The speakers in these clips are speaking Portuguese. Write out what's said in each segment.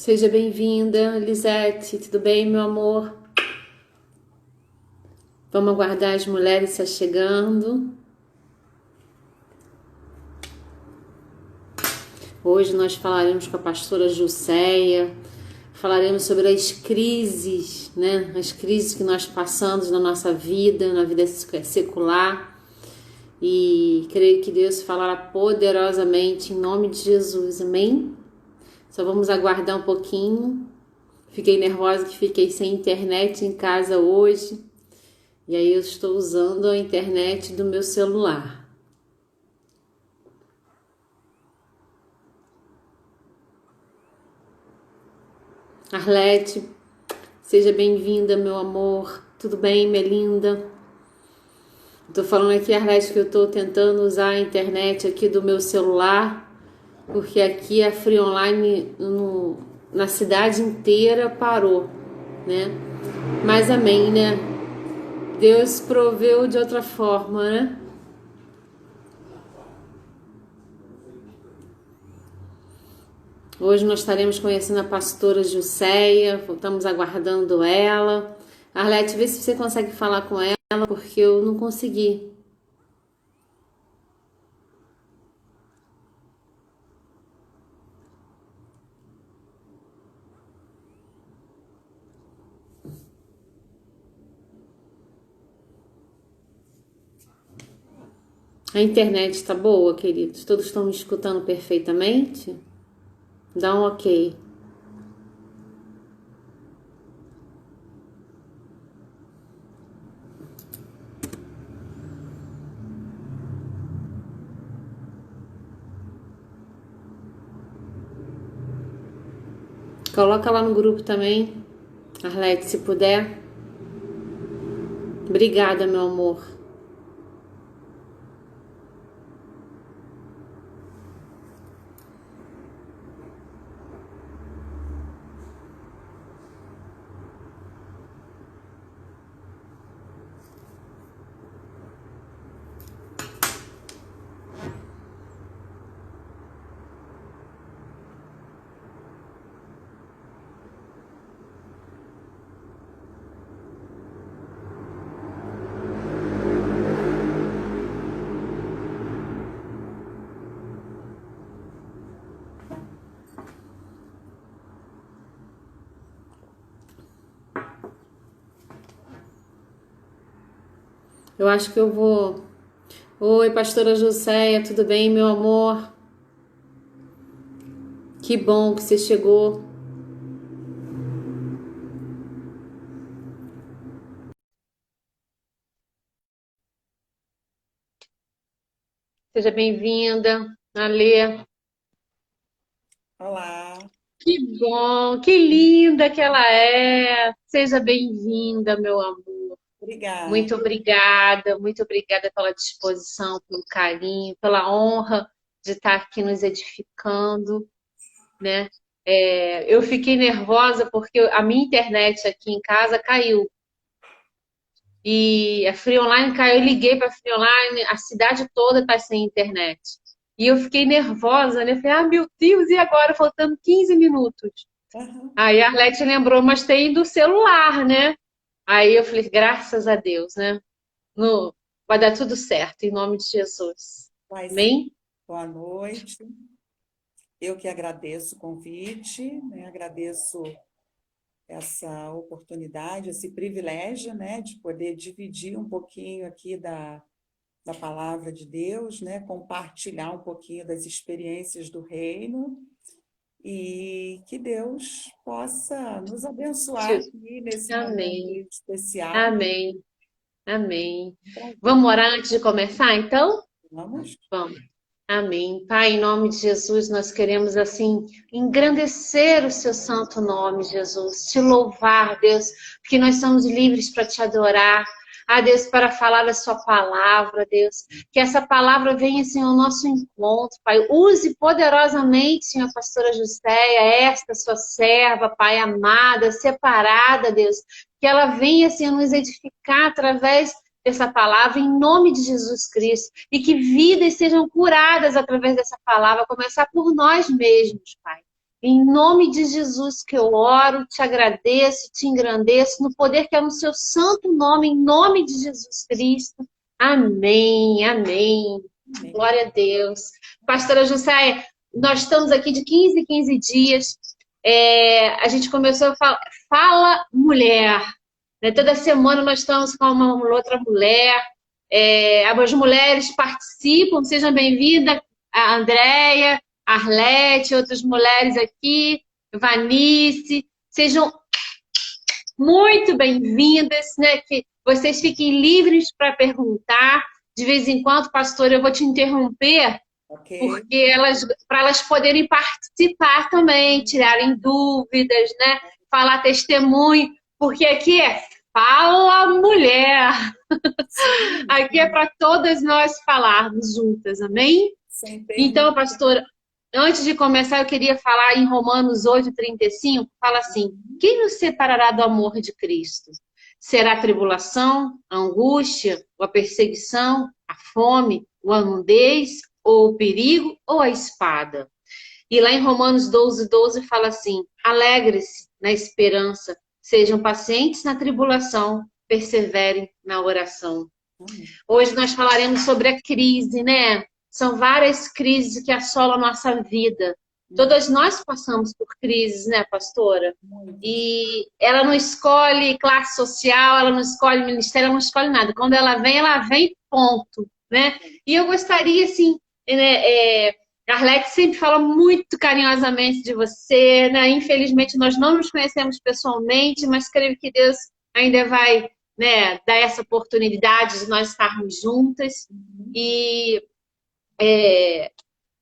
Seja bem-vinda, Lisete. Tudo bem, meu amor? Vamos aguardar as mulheres se chegando. Hoje nós falaremos com a pastora Jusceia, falaremos sobre as crises, né? As crises que nós passamos na nossa vida, na vida secular. E creio que Deus falará poderosamente em nome de Jesus, amém? Só vamos aguardar um pouquinho. Fiquei nervosa que fiquei sem internet em casa hoje. E aí eu estou usando a internet do meu celular. Arlete, seja bem-vinda, meu amor. Tudo bem, minha linda? Estou falando aqui, Arlete, que eu estou tentando usar a internet aqui do meu celular, porque aqui a Free Online na cidade inteira parou, né? Mas amém, né? Deus proveu de outra forma, né? Hoje nós estaremos conhecendo a pastora Jusceia, estamos aguardando ela. Arlete, vê se você consegue falar com ela, porque eu não consegui. A internet está boa, queridos? Todos estão me escutando perfeitamente? Dá um ok. Coloca lá no grupo também, Arlete, se puder. Obrigada, meu amor. Eu acho que eu vou. Oi, pastora Jusceia, tudo bem, meu amor? Que bom que você chegou. Seja bem-vinda, Alê. Olá, Que bom, que linda que ela é. Seja bem-vinda, meu amor. obrigada. Muito obrigada pela disposição, pelo carinho, pela honra de estar aqui nos edificando, né? Eu fiquei nervosa porque a minha internet aqui em casa caiu. E a Free Online caiu, eu liguei para a Free Online, a cidade toda está sem internet. E eu fiquei nervosa, né? Eu falei, ah, meu Deus, e agora? Faltando 15 minutos. Aham. Aí a Arlete lembrou, mas tem do celular, né? Aí eu falei, graças a Deus, né? No, vai dar tudo certo, em nome de Jesus. Vai sim. Amém? Boa noite. Eu que agradeço o convite, né? Agradeço essa oportunidade, esse privilégio, né? De poder dividir um pouquinho aqui da palavra de Deus, né? Compartilhar um pouquinho das experiências do reino e que Deus possa nos abençoar aqui nesse momento Amém. especial. Amém. Amém. Prazer. Vamos orar antes de começar, então? Vamos. Vamos. Amém. Pai, em nome de Jesus, nós queremos assim engrandecer o seu santo nome, Jesus, te louvar, Deus, porque nós somos livres para te adorar. Ah, Deus, para falar a sua palavra, Deus. Que essa palavra venha, Senhor, ao nosso encontro, Pai. Use poderosamente, Senhor, a pastora Jusceia, esta sua serva, Pai, amada, separada, Deus. Que ela venha, Senhor, nos edificar através dessa palavra, em nome de Jesus Cristo. E que vidas sejam curadas através dessa palavra, a começar por nós mesmos, Pai. Em nome de Jesus que eu oro, te agradeço, te engrandeço, no poder que é no seu santo nome, em nome de Jesus Cristo. Amém, amém. Amém. Glória a Deus. Pastora Jussaia, nós estamos aqui de 15 em 15 dias. A gente começou a falar, fala mulher. Né? Toda semana nós estamos com uma outra mulher. As mulheres participam, sejam bem-vindas, a Andréia, a Arlete, outras mulheres aqui, Vanice, sejam muito bem-vindas, né? Que vocês fiquem livres para perguntar. De vez em quando, pastor, eu vou te interromper, porque para elas poderem participar também, tirarem dúvidas, né? Falar testemunho, porque aqui é Fala Mulher. Aqui é para todas nós falarmos juntas, amém? Então, pastora, antes de começar, eu queria falar em Romanos 8:35, fala assim: quem nos separará do amor de Cristo? Será a tribulação, a angústia, ou a perseguição, a fome, a nudez, ou o perigo, ou a espada? E lá em Romanos 12:12 fala assim: alegre-se na esperança, sejam pacientes na tribulação, perseverem na oração. Hoje nós falaremos sobre a crise, né? São várias crises que assolam a nossa vida. Todas nós passamos por crises, né, pastora? E ela não escolhe classe social, ela não escolhe ministério, ela não escolhe nada. Quando ela vem, ponto, né? E eu gostaria, assim, né, a Arlete sempre fala muito carinhosamente de você, né? Infelizmente, nós não nos conhecemos pessoalmente, mas creio que Deus ainda vai, né, dar essa oportunidade de nós estarmos juntas. E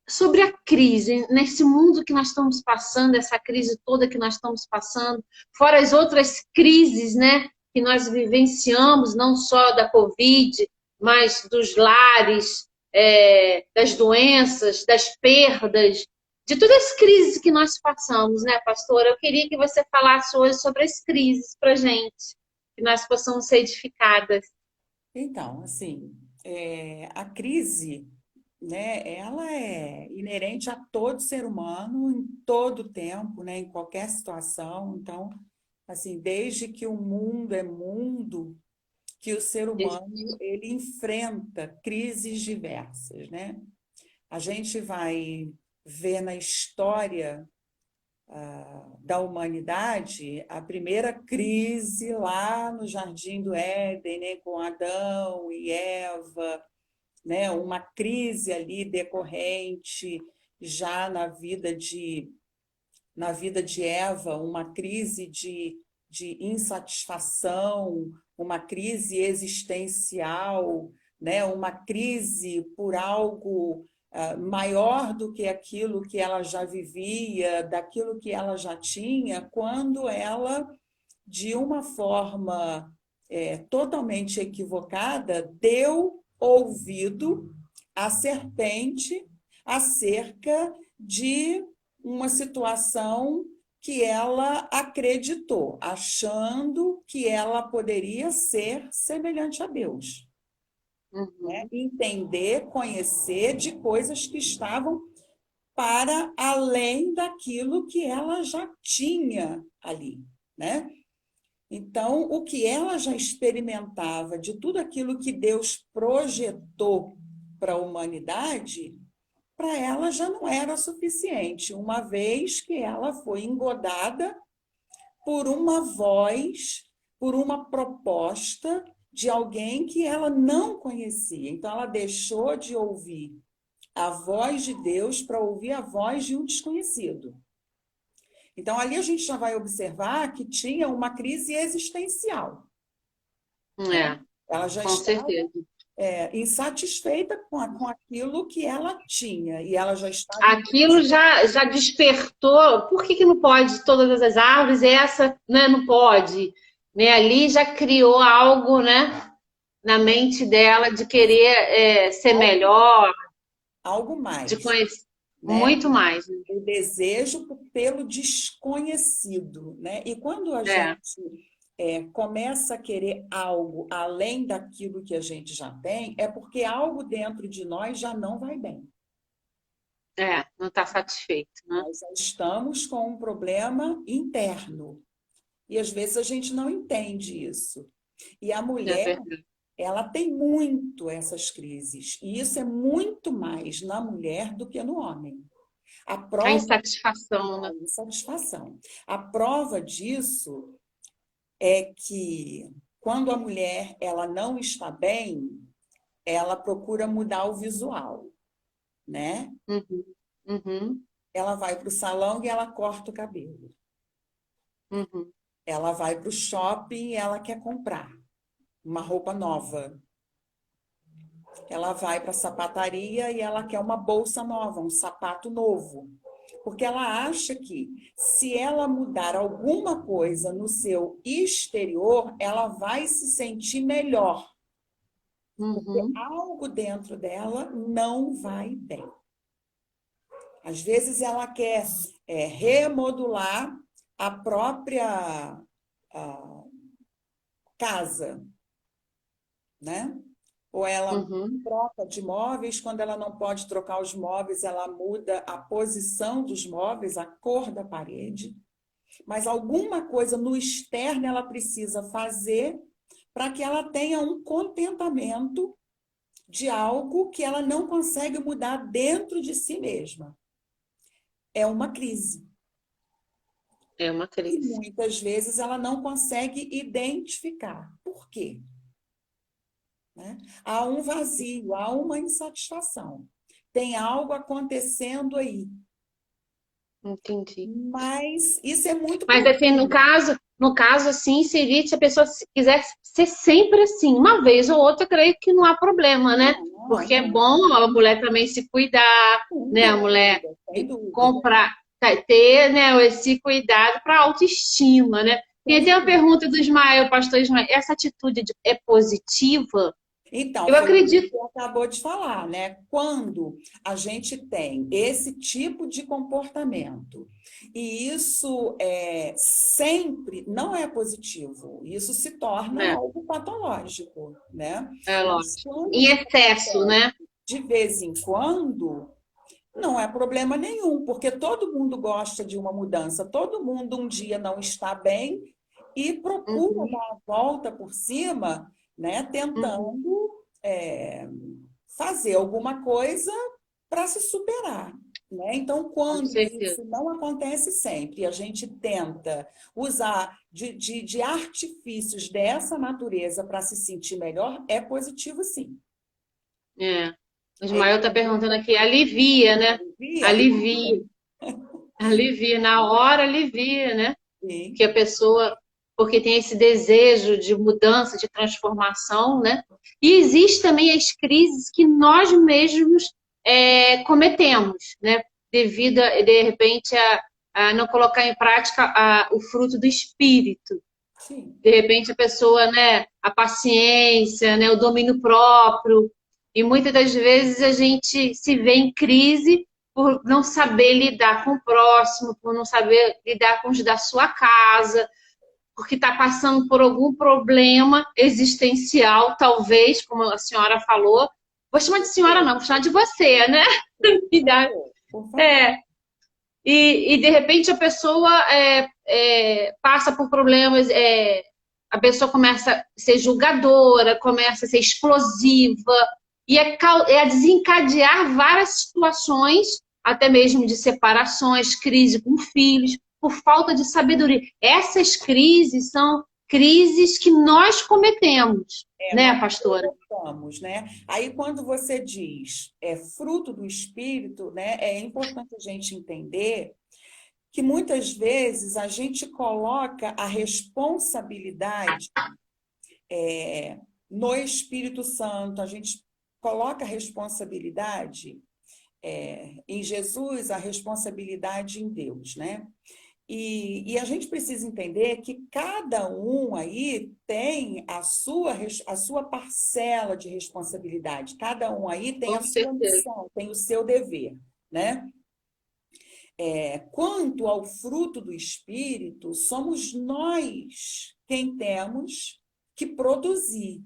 sobre a crise, nesse mundo que nós estamos passando, essa crise toda que nós estamos passando, fora as outras crises, né, que nós vivenciamos, não só da Covid, mas dos lares, das doenças, das perdas, de todas as crises que nós passamos, né, pastora? Eu queria que você falasse hoje sobre as crises para a gente, que nós possamos ser edificadas. Então, assim, a crise, né, ela é inerente a todo ser humano, em todo tempo, né, em qualquer situação. Então, assim, desde que o mundo é mundo, que o ser humano ele enfrenta crises diversas, né? A gente vai ver na história da humanidade a primeira crise lá no Jardim do Éden, né, com Adão e Eva, né, uma crise ali decorrente já na vida de Eva, uma crise de insatisfação, uma crise existencial, né, uma crise por algo maior do que aquilo que ela já vivia, daquilo que ela já tinha, quando ela, de uma forma totalmente equivocada, deu ouvido à serpente acerca de uma situação que ela acreditou, achando que ela poderia ser semelhante a Deus. Né? Entender, conhecer de coisas que estavam para além daquilo que ela já tinha ali, né? Então, o que ela já experimentava de tudo aquilo que Deus projetou para a humanidade, para ela já não era suficiente, uma vez que ela foi engodada por uma voz, por uma proposta de alguém que ela não conhecia. Então, ela deixou de ouvir a voz de Deus para ouvir a voz de um desconhecido. Então, ali a gente já vai observar que tinha uma crise existencial. Ela já com estava certeza. Insatisfeita com aquilo que ela tinha. E ela já estava... Aquilo já despertou. Por que não pode todas as árvores? Essa, né, não pode. Né? Ali já criou algo, né, na mente dela de querer ser melhor. Algo mais. De conhecer. Né? Muito mais. O desejo pelo desconhecido. Né? E quando a gente começa a querer algo além daquilo que a gente já tem, é porque algo dentro de nós já não vai bem. Não está satisfeito, né? Nós já estamos com um problema interno. E às vezes a gente não entende isso. E a É mulher, verdade. ela tem muito essas crises. E isso é muito mais na mulher do que no homem. A A prova insatisfação, né? da insatisfação. A prova disso é que quando a mulher ela não está bem, ela procura mudar o visual, né? Uhum, uhum, Ela vai para o salão e ela corta o cabelo. uhum, Ela vai para o shopping e ela quer comprar uma roupa nova. Ela vai para a sapataria e ela quer uma bolsa nova, um sapato novo. Porque ela acha que se ela mudar alguma coisa no seu exterior, ela vai se sentir melhor. Porque uhum. algo dentro dela não vai bem. Às vezes ela quer remodular a própria casa, né? Ou ela Uhum. troca de móveis, quando ela não pode trocar os móveis, ela muda a posição dos móveis, a cor da parede. Mas alguma coisa no externo ela precisa fazer para que ela tenha um contentamento de algo que ela não consegue mudar dentro de si mesma. É uma crise. É uma E crise. muitas vezes ela não consegue identificar. Por quê? Né? Há um vazio, há uma insatisfação. Tem algo acontecendo aí. Entendi. Mas isso é muito Mas assim, profundo. no caso assim, seria se a pessoa quiser ser sempre assim, uma vez ou outra, eu creio que não há problema, né? Não, Porque é não, bom a mulher também se cuidar, sem né? A mulher dúvida, sem dúvida. comprar, ter, né, esse cuidado para a autoestima, né? Tem Sem até a dúvida. pergunta do Ismael, pastor Ismael, essa atitude é positiva? Então, Eu foi o que acredito. você acabou de falar, né? Quando a gente tem esse tipo de comportamento, e isso sempre não é positivo, isso se torna É, algo patológico, né? é Mas lógico. quando Em isso excesso, acontece né? de vez em quando, não é problema nenhum, porque todo mundo gosta de uma mudança, todo mundo um dia não está bem e procura Uhum, dar a volta por cima, né, uhum, tentando fazer alguma coisa para se superar. Né? Então, com quando certeza. isso não acontece sempre, e a gente tenta usar de artifícios dessa natureza para se sentir melhor, é positivo sim. É. O É Ismael está inclusive, perguntando aqui, alivia, né? alivia. Alivia, alivia, na hora alivia, né? Que Sim. a pessoa, porque tem esse desejo de mudança, de transformação, né? E existe também as crises que nós mesmos cometemos, né? Devido, de repente, a não colocar em prática o fruto do espírito. Sim. De repente a pessoa, né, a paciência, né, o domínio próprio, e muitas das vezes a gente se vê em crise por não saber lidar com o próximo, por não saber lidar com os da sua casa, porque está passando por algum problema existencial, talvez, como a senhora falou. Vou chamar de senhora, não, vou chamar de você, né? Por favor, por favor. É, e de repente a pessoa passa por problemas, a pessoa começa a ser julgadora, começa a ser explosiva, e é a desencadear várias situações, até mesmo de separações, crise com filhos, por falta de sabedoria. Essas crises são crises que nós cometemos, né, Nós pastora? provocamos, né? Aí, quando você diz fruto do espírito, né, é importante a gente entender que muitas vezes a gente coloca a responsabilidade no Espírito Santo, a gente coloca a responsabilidade em Jesus, a responsabilidade em Deus, né? E a gente precisa entender que cada um aí tem a sua parcela de responsabilidade, cada um aí tem a Com sua certeza. missão, tem o seu dever, né? Quanto ao fruto do Espírito, somos nós quem temos que produzir.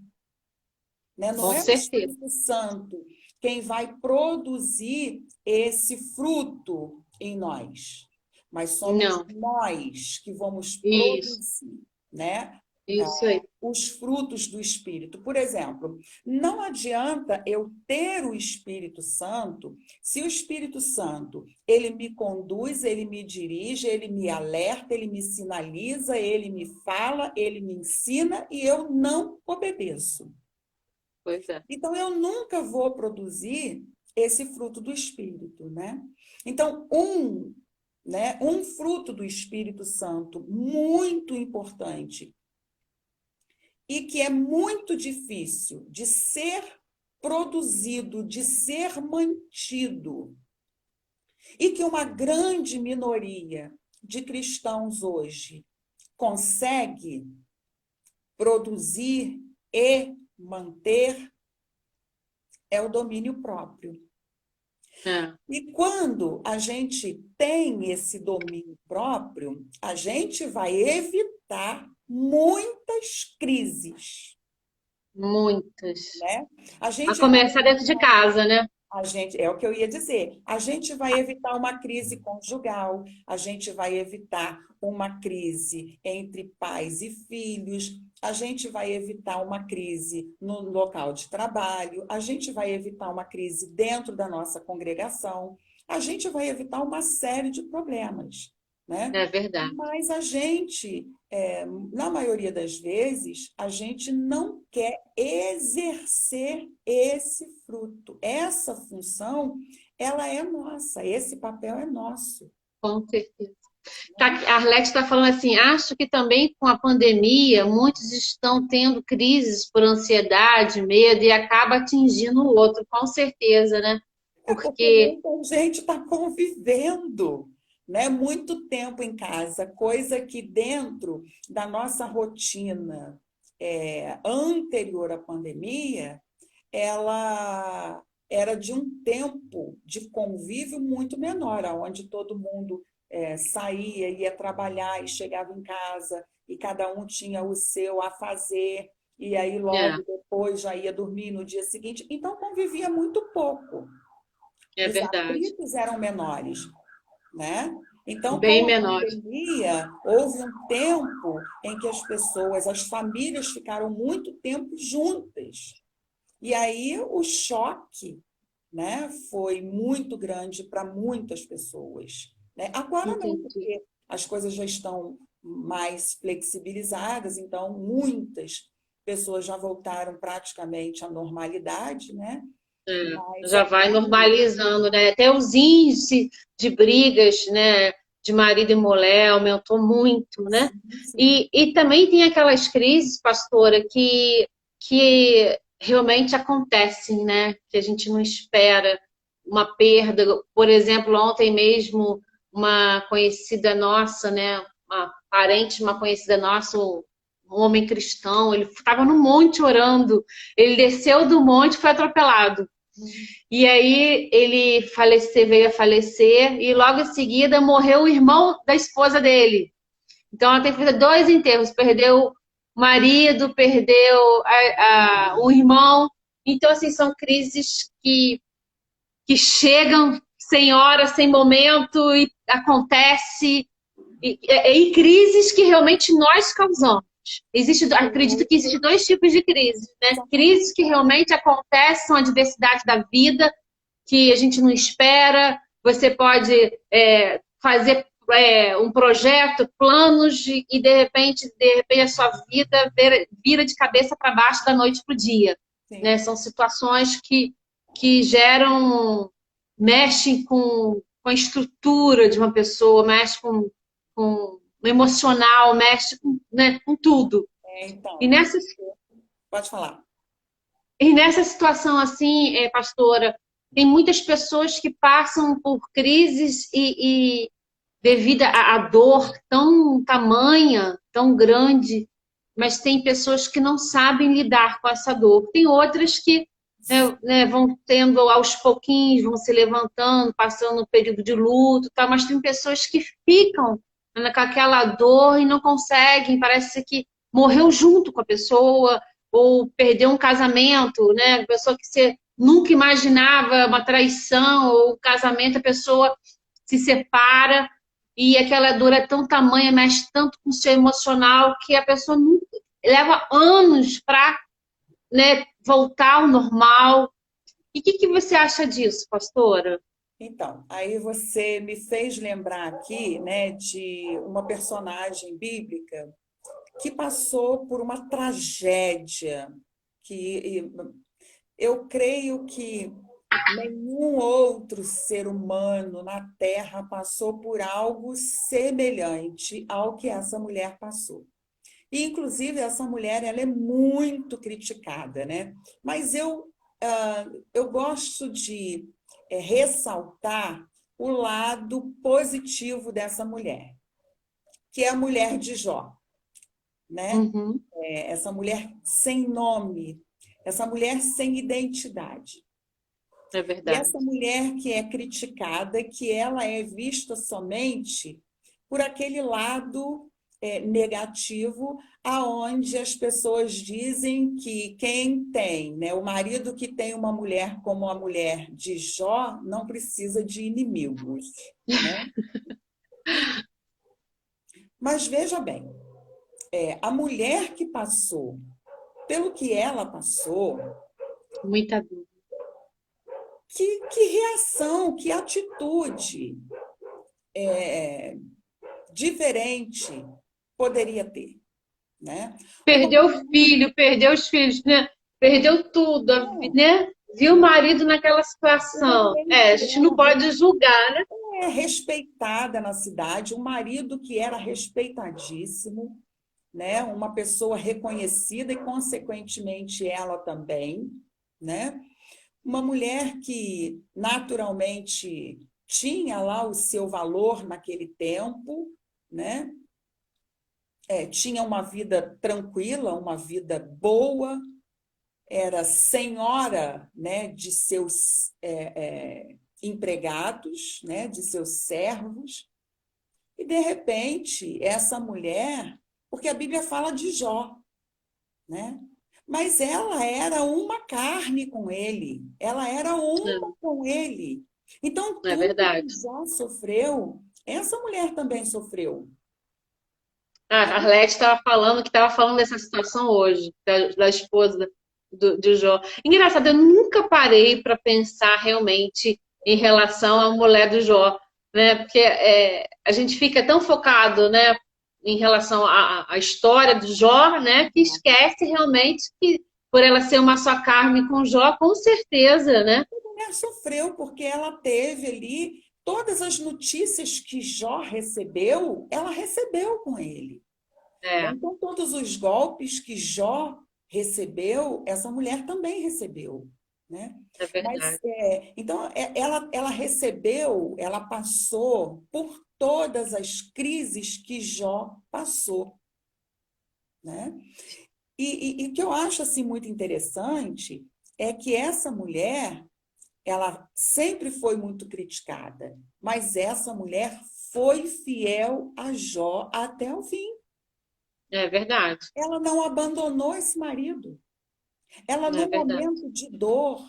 né? Não Com é o certeza. Espírito Santo quem vai produzir esse fruto em nós, mas somos Não, nós que vamos isso, produzir, né? isso aí. Os frutos do Espírito. Por exemplo, não adianta eu ter o Espírito Santo se o Espírito Santo ele me conduz, ele me dirige, ele me alerta, ele me sinaliza, ele me fala, ele me ensina e eu não obedeço. Pois é. Então, eu nunca vou produzir esse fruto do Espírito, né? Então, um fruto do Espírito Santo muito importante e que é muito difícil de ser produzido, de ser mantido, e que uma grande minoria de cristãos hoje consegue produzir e manter, é o domínio próprio. É. E quando a gente tem esse domínio próprio, a gente vai evitar muitas crises, Muitas. né? A A gente vai começar dentro de casa, né? é o que eu ia dizer. A gente vai evitar uma crise conjugal, a gente vai evitar uma crise entre pais e filhos, a gente vai evitar uma crise no local de trabalho, a gente vai evitar uma crise dentro da nossa congregação, a gente vai evitar uma série de problemas, né? É verdade. Mas a gente, na maioria das vezes, a gente não quer exercer esse fruto. Essa função, ela é nossa, esse papel é nosso. Com certeza. A Arlete está falando assim, acho que também com a pandemia, muitos estão tendo crises por ansiedade, medo, e acaba atingindo o outro, com certeza, né? É porque Porque, muita gente está convivendo, né? Muito tempo em casa, coisa que dentro da nossa rotina anterior à pandemia, ela era de um tempo de convívio muito menor, onde todo mundo saía, ia trabalhar e chegava em casa e cada um tinha o seu a fazer, e aí é, logo depois já ia dormir no dia seguinte. Então convivia muito pouco. é Os verdade. atritos eram menores, né? Então, Bem com a menor. pandemia, houve um tempo em que as pessoas, as famílias ficaram muito tempo juntas. E aí o choque, né, foi muito grande para muitas pessoas, né? Agora não, Entendi. porque as coisas já estão mais flexibilizadas, então muitas pessoas já voltaram praticamente à normalidade, né? Mas Já vai normalizando, né? Até os índices de brigas, né, de marido e mulher aumentou muito, né? sim, sim. E também tem aquelas crises, pastora, que realmente acontecem, né? Que a gente não espera uma perda. Por exemplo, ontem mesmo, uma conhecida nossa, né? Uma parente, uma conhecida nossa, um homem cristão, ele estava no monte orando, ele desceu do monte e foi atropelado. E aí ele faleceu, veio a falecer, e logo em seguida morreu o irmão da esposa dele. Então ela teve que fazer dois enterros, perdeu o marido, perdeu o irmão. Então, assim, são crises que chegam sem hora, sem momento, e acontece, e crises que realmente nós causamos. Acredito que existem dois tipos de crises, né? Crises que realmente acontecem, são a adversidade da vida, que a gente não espera. Você pode fazer um projeto, planos, e de repente a sua vida vira de cabeça para baixo da noite para o dia. Né? Sim. São situações que geram, mexem com a estrutura de uma pessoa, mexem com o emocional, mexe com, né, com tudo. E Então, nessa, pode falar. e nessa situação assim, pastora, tem muitas pessoas que passam por crises devido à dor tão tamanha, tão grande, mas tem pessoas que não sabem lidar com essa dor. Tem outras que vão tendo aos pouquinhos, vão se levantando, passando um período de luto, tá? Mas tem pessoas que ficam com aquela dor e não conseguem, parece que morreu junto com a pessoa, ou perder um casamento, né? Pessoa que você nunca imaginava, uma traição, ou casamento, a pessoa se separa e aquela dor é tão tamanha, mexe tanto com o seu emocional que a pessoa nunca, leva anos para, né, voltar ao normal. E o que você acha disso, pastora? Então, aí você me fez lembrar aqui, né, de uma personagem bíblica que passou por uma tragédia que eu creio que nenhum outro ser humano na Terra passou por algo semelhante ao que essa mulher passou. E, inclusive, essa mulher ela é muito criticada, né? Mas eu gosto de ressaltar o lado positivo dessa mulher, que é a mulher de Jó, né? Uhum, Essa mulher sem nome, essa mulher sem identidade. é E verdade. essa mulher que é criticada, que ela é vista somente por aquele lado negativo, aonde as pessoas dizem que quem tem, né, o marido que tem uma mulher como a mulher de Jó, não precisa de inimigos, né? Mas veja bem, a mulher que passou pelo que ela passou, Muita dor. que reação, que atitude diferente poderia ter, né? Uma Perdeu o filho, perdeu os filhos, né? Perdeu tudo, né? Viu o marido naquela situação. mulher É, a que gente não pode julgar, né? respeitada na cidade, um marido que era respeitadíssimo, né? Uma pessoa reconhecida e, consequentemente, ela também, né? Uma mulher que naturalmente tinha lá o seu valor naquele tempo, né? Tinha uma vida tranquila, uma vida boa, era senhora, né, de seus empregados, né, de seus servos, e de repente essa mulher, porque a Bíblia fala de Jó, né? Mas ela era uma carne com ele, ela era uma com ele. Então, É tudo verdade. que Jó sofreu, essa mulher também sofreu. A Arlete estava falando dessa situação hoje, da esposa do Jó. Engraçado, eu nunca parei para pensar realmente em relação à mulher do Jó, né? Porque a gente fica tão focado, né, em relação à história do Jó, né, que esquece realmente que por ela ser uma só carne com Jó, com certeza, né? A mulher sofreu porque ela teve ali todas as notícias que Jó recebeu, ela recebeu com ele. É, Então, todos os golpes que Jó recebeu, essa mulher também recebeu, né? é Mas, verdade. então, ela recebeu, ela passou por todas as crises que Jó passou, né? E o que eu acho assim muito interessante é que essa mulher, ela sempre foi muito criticada, mas essa mulher foi fiel a Jó até o fim. É verdade. Ela não abandonou esse marido. Ela, É no verdade. momento de dor,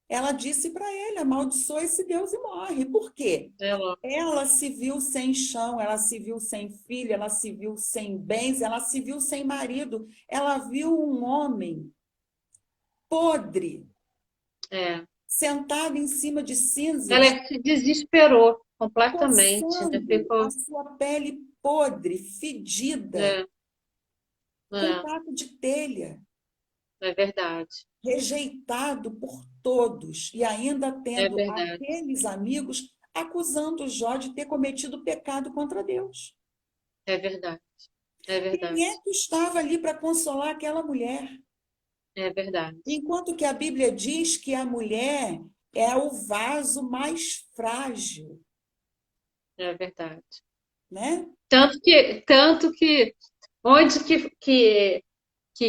ela disse para ele: amaldiçoa esse Deus e morre. Por quê? Ela, Ela se viu sem chão, ela se viu sem filho, ela se viu sem bens, ela se viu sem marido. Ela viu um homem podre, é. sentado em cima de cinzas, Ela se desesperou completamente, né? coçando a Ficou. sua pele podre, fedida, É, com um é, taco de telha, é verdade. rejeitado por todos, e ainda É tendo verdade. aqueles amigos acusando Jó de ter cometido pecado contra Deus. É verdade. É Quem verdade. é que estava ali para consolar aquela mulher? É verdade. Enquanto que a Bíblia diz que a mulher é o vaso mais frágil, É verdade. né? Tanto que onde que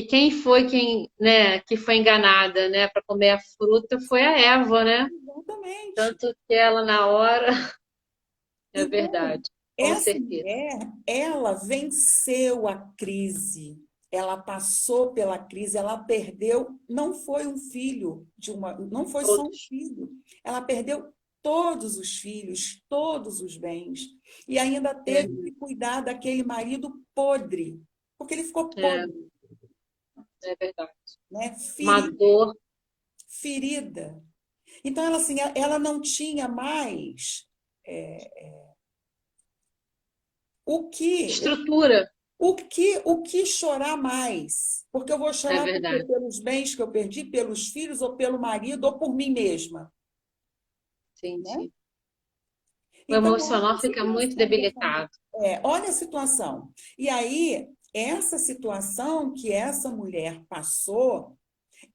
quem foi quem, né, que foi enganada, né, para comer a fruta foi a Eva, né? Exatamente. Tanto que ela na hora, é Então, verdade. Com essa certeza. mulher, ela venceu a crise, ela passou pela crise, ela perdeu, não foi um filho não foi só um Todos. filho, ela perdeu todos os filhos, todos os bens, e ainda teve que cuidar daquele marido podre, porque ele ficou É, podre, é verdade. né? Uma dor. Ferida. Então, ela, assim, ela não tinha mais o que Estrutura. o que chorar mais? Porque eu vou É chorar porque verdade. pelos bens que eu perdi, pelos filhos, ou pelo marido, ou por mim mesma, Sim, né? sim. O Então, olha emocional a fica muito situação que essa debilitado. olha a situação. E aí, essa situação que essa mulher passou,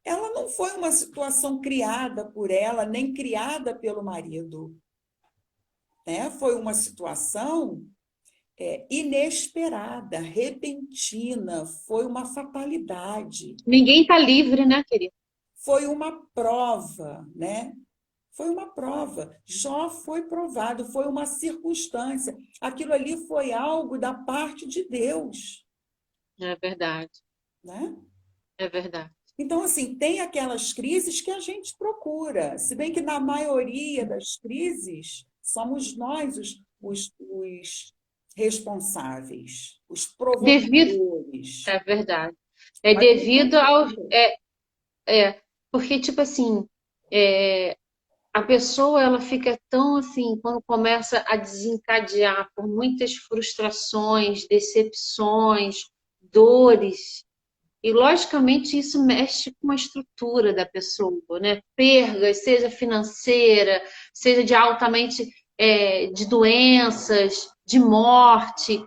ela não foi uma situação criada por ela, nem criada pelo marido, né? Foi uma situação inesperada, repentina, foi uma fatalidade, Ninguém está livre, né, querido? foi uma prova, né? Foi uma prova. Jó foi provado, foi uma circunstância. Aquilo ali foi algo da parte de Deus, É verdade. né? É verdade. Então, assim, tem aquelas crises que a gente procura, se bem que na maioria das crises somos nós os responsáveis, os Devido, provocadores. é verdade. É Mas ele devido ao. continua. Porque, tipo assim, é, a pessoa ela fica tão assim, quando começa a desencadear por muitas frustrações, decepções, dores, e logicamente isso mexe com a estrutura da pessoa, né? Perdas, seja financeira, seja de altamente de doenças, de morte.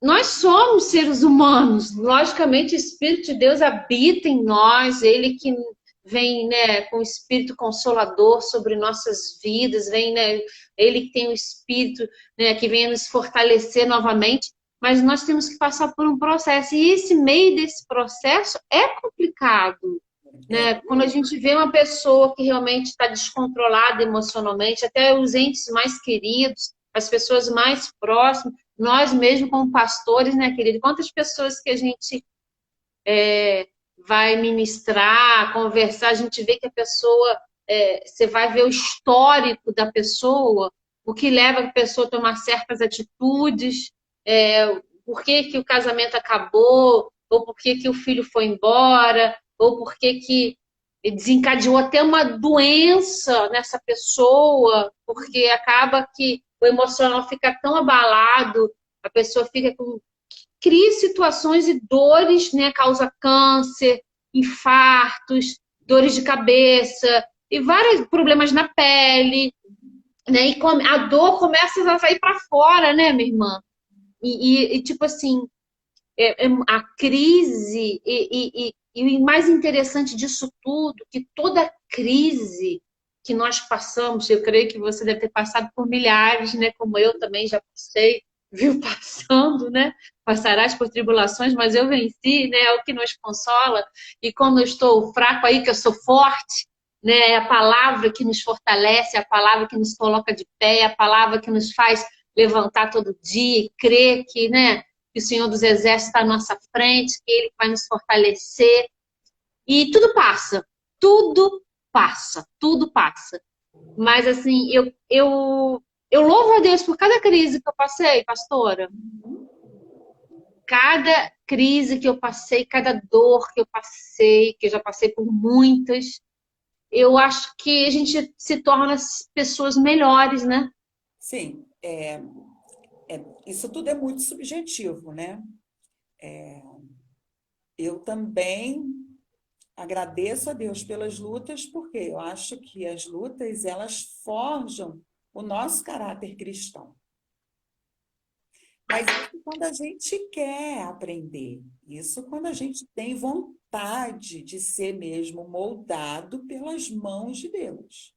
Nós somos seres humanos, logicamente o Espírito de Deus habita em nós, ele que vem, né, com o Espírito Consolador sobre nossas vidas, vem, né, ele que tem o Espírito, né, que vem nos fortalecer novamente, mas nós temos que passar por um processo, e esse meio desse processo é complicado, É, né? Quando a gente vê uma pessoa que realmente está descontrolada emocionalmente, até os entes mais queridos, as pessoas mais próximas, nós mesmos como pastores, né, querido? Quantas pessoas que a gente vai ministrar, conversar, a gente vê que a pessoa, você vai ver o histórico da pessoa, o que leva a pessoa a tomar certas atitudes, por que que o casamento acabou, ou por que que o filho foi embora, ou por que que desencadeou até uma doença nessa pessoa, porque acaba que o emocional fica tão abalado, a pessoa fica com cria situações e dores, né? Causa câncer, infartos, dores de cabeça e vários problemas na pele, né? E a dor começa a sair para fora, né, minha irmã? E tipo assim, a crise e o mais interessante disso tudo, que toda crise que nós passamos, eu creio que você deve ter passado por milhares, né? Como eu também já passei, viu passando, né? Passarás por tribulações, mas eu venci, né? É o que nos consola. E quando eu estou fraco aí, que eu sou forte, né? É a palavra que nos fortalece, é a palavra que nos coloca de pé, é a palavra que nos faz levantar todo dia e crer que, né? Que o Senhor dos Exércitos está à nossa frente, que Ele vai nos fortalecer. E tudo passa, tudo passa, tudo passa. Mas, assim, eu louvo a Deus por cada crise que eu passei, pastora. Cada crise que eu passei, cada dor que eu passei, que eu já passei por muitas, eu acho que a gente se torna pessoas melhores, né? sim, isso tudo é muito subjetivo, né? Eu também agradeço a Deus pelas lutas, porque eu acho que as lutas, elas forjam o nosso caráter cristão. Mas isso quando a gente quer aprender, isso quando a gente tem vontade de ser mesmo moldado pelas mãos de Deus.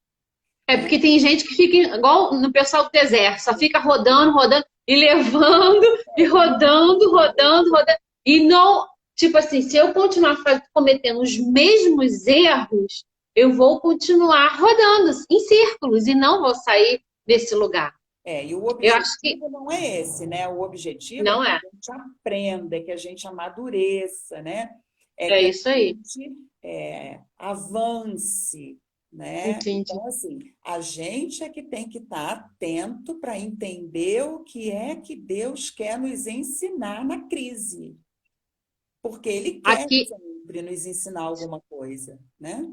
É porque tem gente que fica igual no pessoal do deserto, só fica rodando, rodando e levando e rodando, rodando, rodando. E não, tipo assim, se eu continuar cometendo os mesmos erros, eu vou continuar rodando em círculos e não vou sair desse lugar. E o Eu acho que objetivo não é esse, né? O objetivo é não que a é. gente aprenda, é que a gente amadureça, né? É É que a isso aí. gente avance, né? Entendi. Então, assim, a gente é que tem que estar atento para entender o que é que Deus quer nos ensinar na crise. Porque Ele quer Aqui, sempre nos ensinar alguma coisa, né?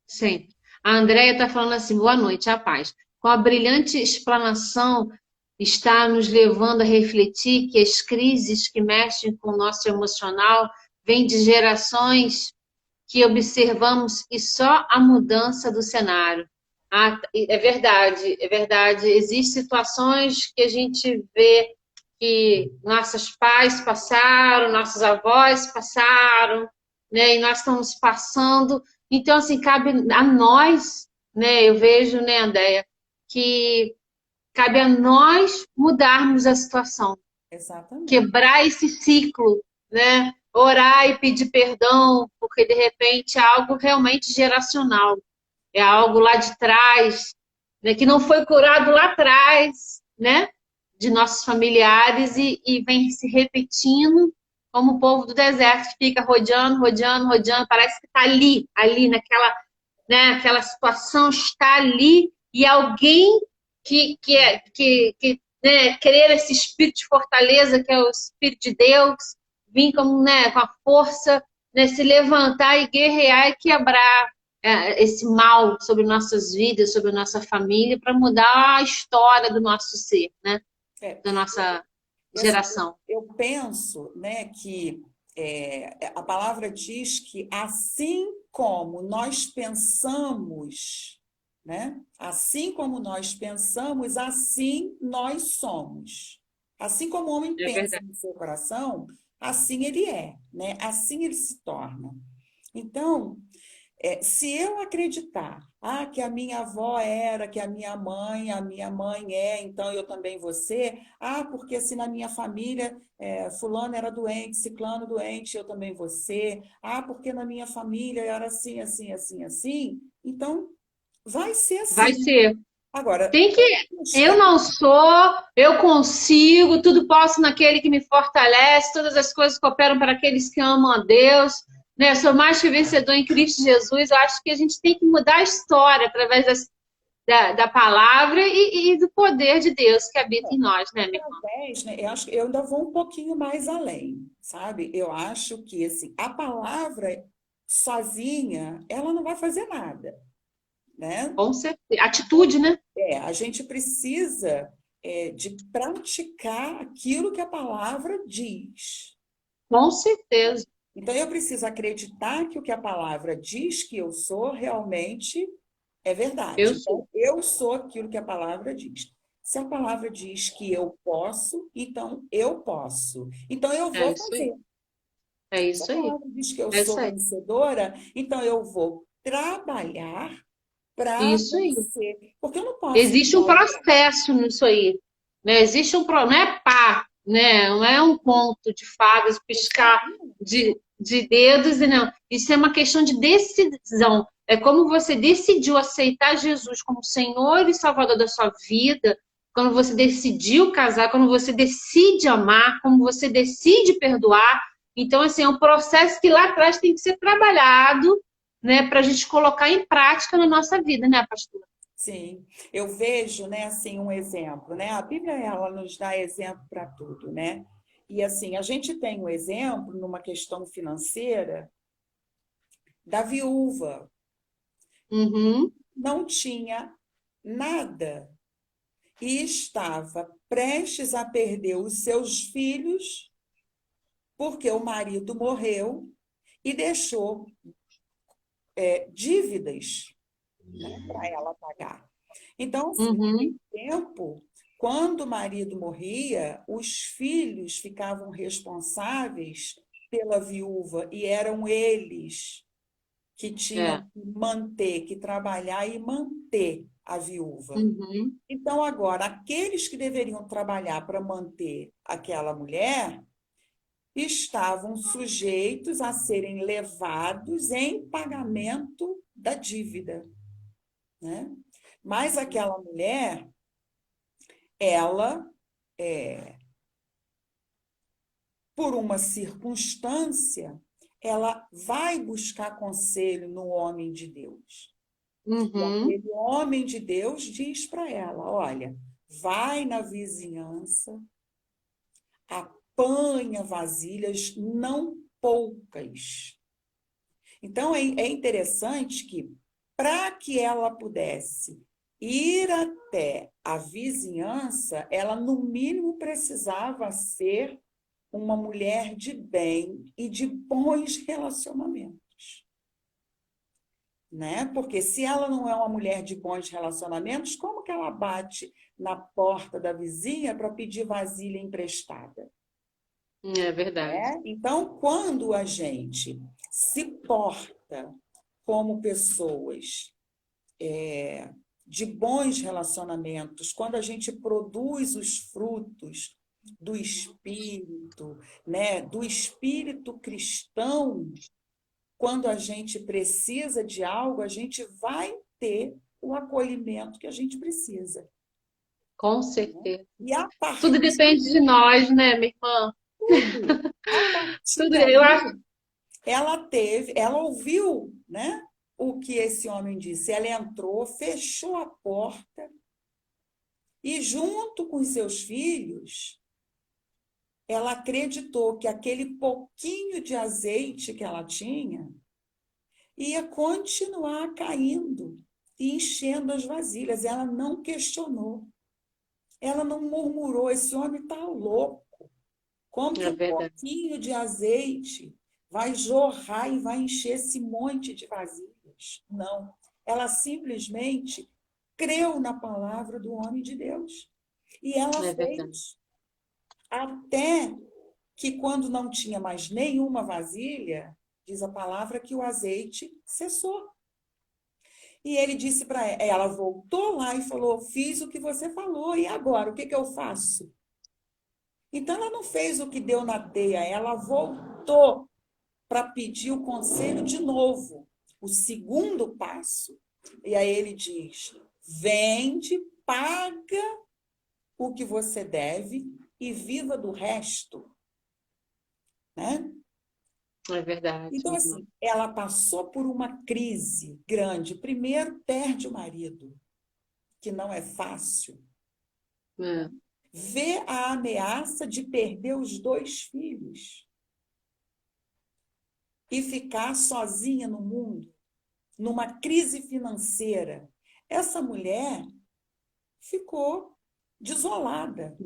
sim. A Andrea está falando assim, boa noite, a paz. Com a brilhante explanação, está nos levando a refletir que as crises que mexem com o nosso emocional vêm de gerações que observamos e só a mudança do cenário. Ah, é verdade, é verdade. Existem situações que a gente vê que nossos pais passaram, nossos avós passaram, né? E nós estamos passando. Então, assim, cabe a nós, né? Eu vejo, né, Andréia, que cabe a nós mudarmos a situação, Exatamente. quebrar esse ciclo, né? Orar e pedir perdão, porque de repente é algo realmente geracional, é algo lá de trás, né? Que não foi curado lá atrás, né? De nossos familiares e vem se repetindo, como o povo do deserto que fica rodeando, rodeando, rodeando, parece que está ali, ali naquela, né? Aquela situação está ali e alguém que né, querer esse espírito de fortaleza, que é o Espírito de Deus, vir como, né, com a força, né, se levantar e guerrear e quebrar esse mal sobre nossas vidas, sobre nossa família, para mudar a história do nosso ser, né, É, da nossa assim, geração. eu penso, né, que a palavra diz que assim como nós pensamos, né, assim como nós pensamos, assim nós somos. Assim como o homem É pensa verdade. no seu coração, assim ele é, né? Assim ele se torna. Então, se eu acreditar, que a minha avó era, que a minha mãe é, então eu também vou ser, porque se na minha família fulano era doente, ciclano doente, eu também vou ser, porque na minha família era assim, assim, assim, assim, então vai ser Vai assim. ser. Agora, Tem que. Eu não sou, eu consigo, tudo posso naquele que me fortalece, todas as coisas cooperam para aqueles que amam a Deus. Né? Eu sou mais que vencedor em Cristo Jesus. Eu acho que a gente tem que mudar a história através da palavra e do poder de Deus que habita em nós, né, minha irmã? através, né, eu acho que eu ainda vou um pouquinho mais além, sabe? Eu acho que assim, a palavra sozinha, ela não vai fazer nada, né? Com certeza. Atitude, né? A gente precisa de praticar aquilo que a palavra diz. Com certeza. Então, eu preciso acreditar que o que a palavra diz que eu sou realmente é Eu verdade. sou. Então, eu sou aquilo que a palavra diz. Se a palavra diz que eu posso, então eu posso. Então, eu É vou isso aí. fazer. É Se a isso aí. palavra diz que eu É isso sou aí. vencedora, então eu vou trabalhar para Isso aí. vencer. Porque eu não posso Existe um ficar lá. processo nisso aí, né? Existe um não é pá, né? Não é um conto de fadas, piscar de dedos e não. Isso é uma questão de decisão. É como você decidiu aceitar Jesus como Senhor e Salvador da sua vida, quando você decidiu casar, quando você decide amar, como você decide perdoar. Então, assim, é um processo que lá atrás tem que ser trabalhado, né, para a gente colocar em prática na nossa vida, né, pastora? Sim, eu vejo, né, assim, um exemplo, né? A Bíblia, ela nos dá exemplo para tudo, né? E assim, a gente tem um exemplo numa questão financeira da viúva. Uhum. Não tinha nada e estava prestes a perder os seus filhos porque o marido morreu e deixou dívidas, né, para ela pagar. Então, assim, naquele Uhum, tempo, quando o marido morria, os filhos ficavam responsáveis pela viúva e eram eles que tinham é. que manter, que trabalhar e manter a viúva. Uhum, Então, agora, aqueles que deveriam trabalhar para manter aquela mulher estavam sujeitos a serem levados em pagamento da dívida, né? Mas aquela mulher, ela, por uma circunstância, ela vai buscar conselho no homem de Deus. E aquele homem de Deus diz para ela, olha, vai na vizinhança, apanha vasilhas, não poucas. Então, é interessante que, para que ela pudesse ir até a vizinhança, ela, no mínimo, precisava ser uma mulher de bem e de bons relacionamentos. Né? Porque se ela não é uma mulher de bons relacionamentos, como que ela bate na porta da vizinha para pedir vasilha emprestada? É verdade. Então, quando a gente se porta como pessoas de bons relacionamentos, quando a gente produz os frutos do espírito, né, do espírito cristão, quando a gente precisa de algo, a gente vai ter o acolhimento que a gente precisa. Com certeza. E a Tudo partir depende de nós, né, minha irmã? a partir Tudo, daí, eu acho. ela ouviu, né, o que esse homem disse. Ela entrou, fechou a porta e, junto com os seus filhos, ela acreditou que aquele pouquinho de azeite que ela tinha ia continuar caindo e enchendo as vasilhas. Ela não questionou. Ela não murmurou, esse homem está louco. Como que um pouquinho de azeite vai jorrar e vai encher esse monte de vasilhas? Não. Ela simplesmente creu na palavra do homem de Deus. E ela fez. Até que, quando não tinha mais nenhuma vasilha, diz a palavra que o azeite cessou. E ele disse para ela, ela voltou lá e falou, fiz o que você falou, e agora, o que eu faço? Então, ela não fez o que deu na teia, ela voltou para pedir o conselho de novo, o segundo passo. E aí ele diz, vende, paga o que você deve e viva do resto. Né? É verdade. Então, assim, ela passou por uma crise grande. Primeiro, perde o marido, que não é fácil. Vê a ameaça de perder os 2 filhos e ficar sozinha no mundo, numa crise financeira. Essa mulher ficou desolada.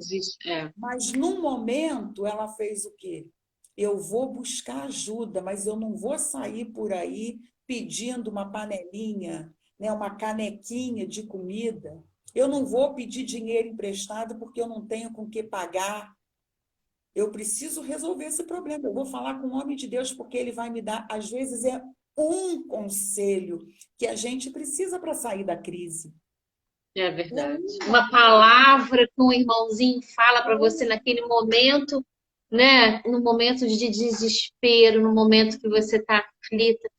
Mas, num momento, ela fez o quê? Eu vou buscar ajuda, mas eu não vou sair por aí pedindo uma panelinha, né, uma canequinha de comida. Eu não vou pedir dinheiro emprestado porque eu não tenho com que pagar. Eu preciso resolver esse problema. Eu vou falar com o homem de Deus porque ele vai me dar, às vezes, um conselho que a gente precisa para sair da crise. É verdade. Uma palavra que um irmãozinho fala para você naquele momento, né? No momento de desespero, no momento que você está aflita.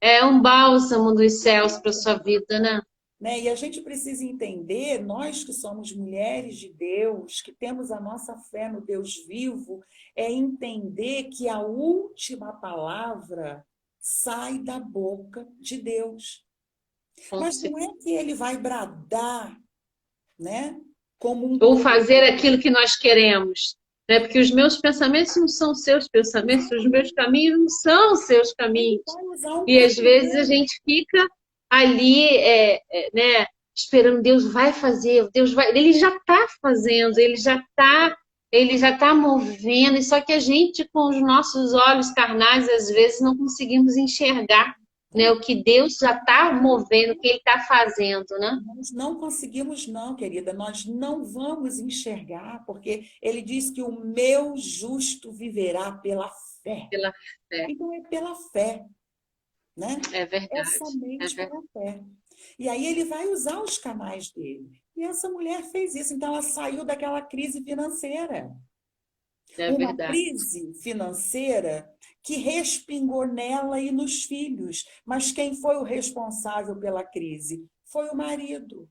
É um bálsamo dos céus para sua vida, né? E a gente precisa entender, nós que somos mulheres de Deus, que temos a nossa fé no Deus vivo, é entender que a última palavra sai da boca de Deus. Mas não é que ele vai bradar, né? Como ou fazer aquilo que nós queremos. Né? Porque os meus pensamentos não são seus pensamentos, os meus caminhos não são seus caminhos. E às vezes a gente fica ali, né, esperando, Deus vai fazer, Deus vai. Ele já está fazendo, ele já está movendo, e só que a gente, com os nossos olhos carnais, às vezes não conseguimos enxergar, né, o que Deus já está movendo, o que Ele está fazendo, né? Nós não conseguimos, não, querida. Nós não vamos enxergar, porque Ele diz que o meu justo viverá pela fé. Pela fé. Então, é pela fé. Né? É verdade. É somente pela fé. E aí ele vai usar os canais dele. E essa mulher fez isso. Então, ela saiu daquela crise financeira. É uma verdade. crise financeira que respingou nela e nos filhos. Mas quem foi o responsável pela crise? Foi o marido.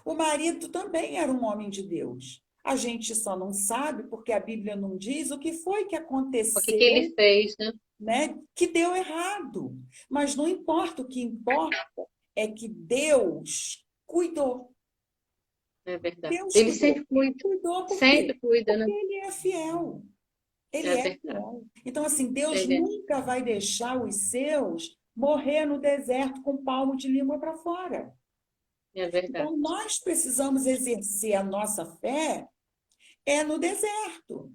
O marido também era um homem de Deus. A gente só não sabe porque a Bíblia não diz o que foi que O que que ele aconteceu, fez, né? né, que deu errado. Mas não importa, o que importa é que Deus cuidou. É verdade. Deus Ele cuidou. sempre cuida. Cuidou por quê? Sempre cuida, né? Porque ele é fiel. Ele É é verdade. fiel. Então, assim, Deus Ele é. nunca vai deixar os seus morrer no deserto com palmo de língua para fora. É verdade. Então, nós precisamos exercer a nossa fé no deserto,